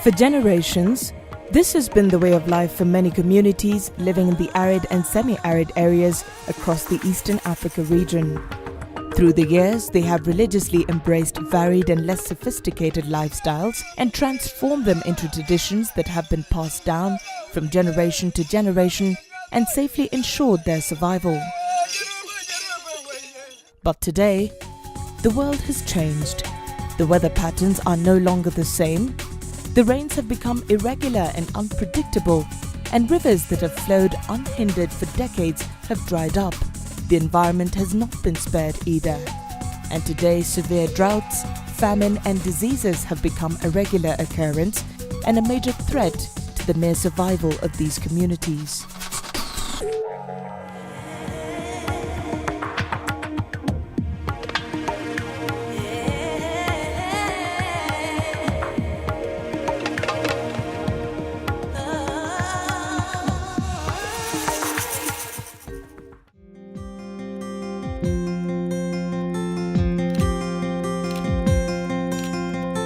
For generations, this has been the way of life for many communities living in the arid and semi-arid areas across the Eastern Africa region. Through the years, they have religiously embraced varied and less sophisticated lifestyles and transformed them into traditions that have been passed down from generation to generation and safely ensured their survival. But today, the world has changed. The weather patterns are no longer the same. The rains have become irregular and unpredictable, and rivers that have flowed unhindered for decades have dried up. The environment has not been spared either. And today, severe droughts, famine and diseases have become a regular occurrence and a major threat to the mere survival of these communities.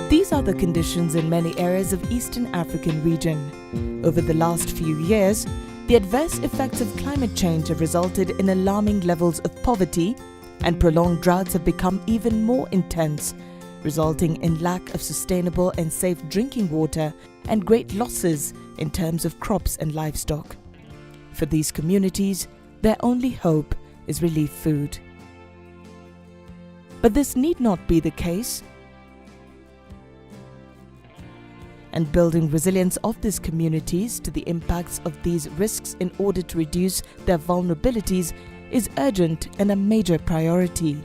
These are the conditions in many areas of Eastern African region. Over the last few years, the adverse effects of climate change have resulted in alarming levels of poverty, and prolonged droughts have become even more intense, resulting in lack of sustainable and safe drinking water and great losses in terms of crops and livestock. For these communities, their only hope is relief food. But this need not be the case. And building resilience of these communities to the impacts of these risks in order to reduce their vulnerabilities is urgent and a major priority.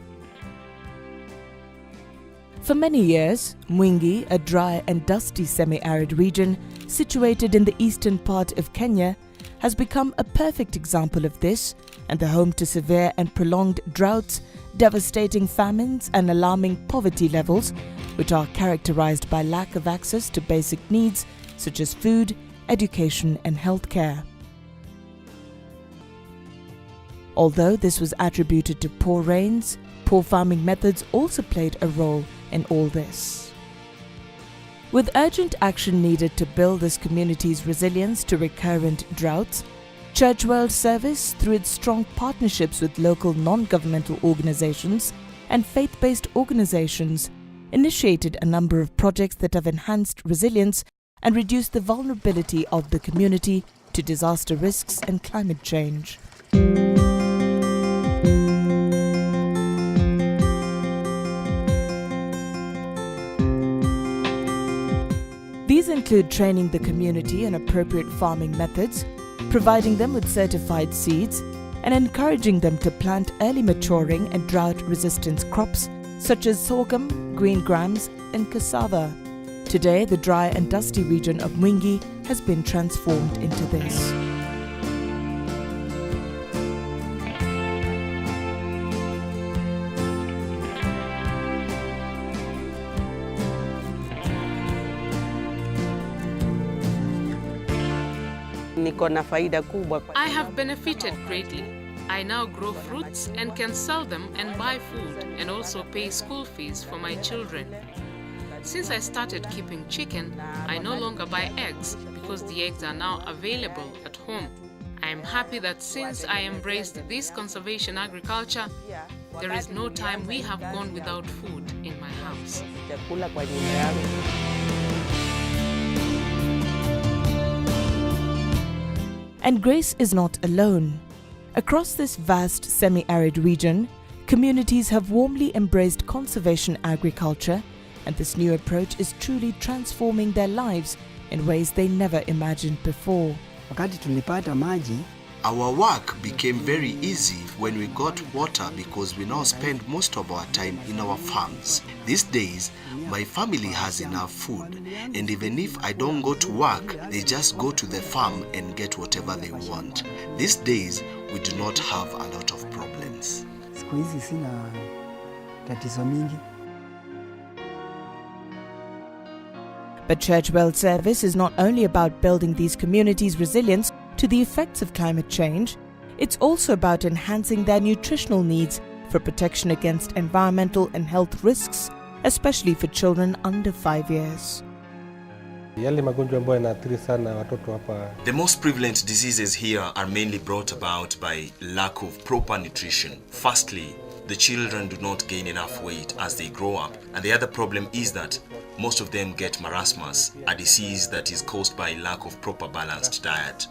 For many years, Mwingi, a dry and dusty semi-arid region situated in the eastern part of Kenya, has become a perfect example of this and the home to severe and prolonged droughts, devastating famines and alarming poverty levels, which are characterized by lack of access to basic needs such as food, education and healthcare. Although this was attributed to poor rains, poor farming methods also played a role in all this. With urgent action needed to build this community's resilience to recurrent droughts, Church World Service, through its strong partnerships with local non-governmental organizations and faith-based organizations, initiated a number of projects that have enhanced resilience and reduced the vulnerability of the community to disaster risks and climate change. These include training the community in appropriate farming methods, providing them with certified seeds, and encouraging them to plant early maturing and drought-resistant crops such as sorghum, green grams, and cassava. Today, the dry and dusty region of Mwingi has been transformed into this. I have benefited greatly. I now grow fruits and can sell them and buy food and also pay school fees for my children. Since I started keeping chicken, I no longer buy eggs because the eggs are now available at home. I am happy that since I embraced this conservation agriculture, there is no time we have gone without food in my house. And Grace is not alone. Across this vast semi-arid region, communities have warmly embraced conservation agriculture, and this new approach is truly transforming their lives in ways they never imagined before. Our work became very easy when we got water because we now spend most of our time in our farms. These days, my family has enough food, and even if I don't go to work, they just go to the farm and get whatever they want. These days, we do not have a lot of problems. tatizo mingi. But Churchwell Service is not only about building these communities' resilience to the effects of climate change, it's also about enhancing their nutritional needs for protection against environmental and health risks, especially for children under 5 years. The most prevalent diseases here are mainly brought about by lack of proper nutrition. Firstly, the children do not gain enough weight as they grow up, and the other problem is that most of them get marasmus, a disease that is caused by lack of proper balanced diet.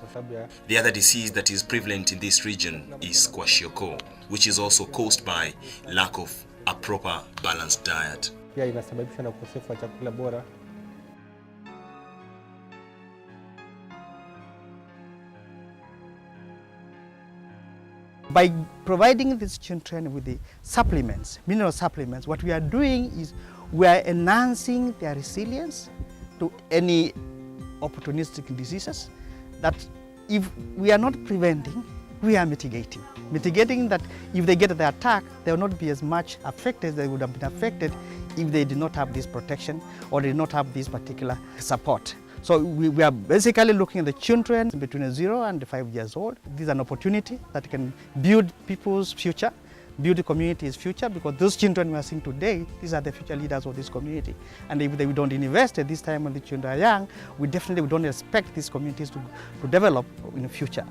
The other disease that is prevalent in this region is kwashiorkor, which is also caused by lack of a proper balanced diet. By providing these children with the supplements, mineral supplements, what we are doing is we are enhancing their resilience to any opportunistic diseases that if we are not preventing, we are mitigating. Mitigating that if they get the attack, they will not be as much affected as they would have been affected if they did not have this protection or did not have this particular support. So we are basically looking at the children between 0 and 5 years old. This is an opportunity that can build people's future, build the community's future, because those children we are seeing today, these are the future leaders of this community. And if we don't invest at this time when the children are young, we don't expect these communities to develop in the future.